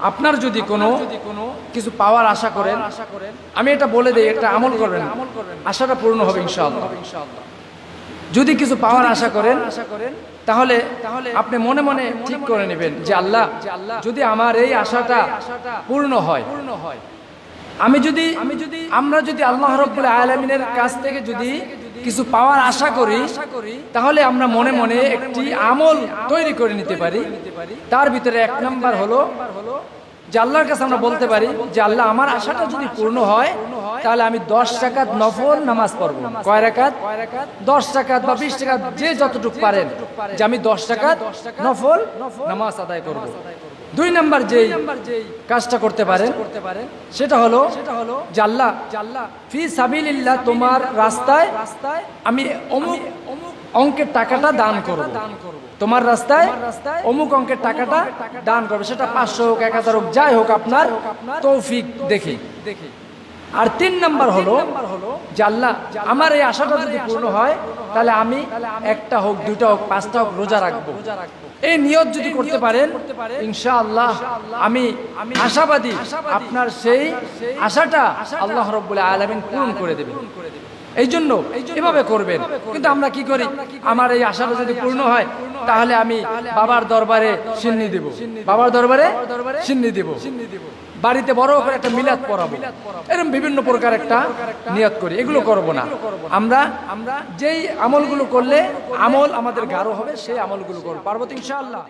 আপনার যদি কোনো কিছু পাওয়ার আশা করেন, আমি এটা বলে দেই, একটা আমল করবেন, আশাটা পূর্ণ হবে ইনশাআল্লাহ। যদি কিছু পাওয়ার আশা করেন তাহলে আপনি মনে মনে ঠিক করে নেবেন যে আল্লাহ, যদি আমার এই আশাটা পূর্ণ হয়, আমরা যদি আল্লাহ রাব্বুল আলামিনের কাছ থেকে যদি কিছু পাওয়ার আশা করি, তাহলে আমরা মনে মনে একটি আমল তৈরি করে নিতে পারি। তার ভিতরে এক নাম্বার হলো যে আল্লাহর কাছে আমরা বলতে পারি যে আল্লাহ, আমার আশাটা যদি পূর্ণ হয় তাহলে আমি 10 রাকাত নফল নামাজ পড়ব। কয় রাকাত? 10 রাকাত বা 20 রাকাত, যে যতটুকু পারেন, যে আমি 10 রাকাত নফল নামাজ আদায় করব। 2 নাম্বার যেই কাজটা করতে পারেন সেটা হলো যে আল্লাহ, ফি সাবিলিল্লাহ, তোমার রাস্তায় আমি অমুক অঙ্কের টাকাটা দান করব। তোমার রাস্তায় অমুক অঙ্কের টাকাটা দান করবে, সেটা 500 হোক, 1000 হোক, যাই হোক, আপনার তৌফিক দেখি। আর 3 নাম্বার হলো যে আল্লাহ, আমার এই আশাটা যদি পূর্ণ হয় তাহলে আমি 1টা হোক, 2টা হোক, 5টা হোক রোজা রাখবো। এই নিয়ত যদি করতে পারেন, ইনশাআল্লাহ আমি আশাবাদী আপনার সেই আশাটা আল্লাহ রাব্বুল আলামিন পূরণ করে দেবেন। এই জন্য এভাবে করবেন। কিন্তু আমরা কি করি, আমার এই আশাটা যদি পূর্ণ হয় তাহলে আমি বাবার দরবারে সিন্নি দেব, বাবার দরবারে সিন্নি দেব, বাড়িতে বড় করে একটা মিলাদ পড়াবো, এরকম বিভিন্ন প্রকার একটা নিয়ত করি। এগুলো করব না। আমরা যেই আমলগুলো করলে আমল আমাদের গাঢ় হবে, সেই আমলগুলো করব। পারবো তো ইনশাআল্লাহ।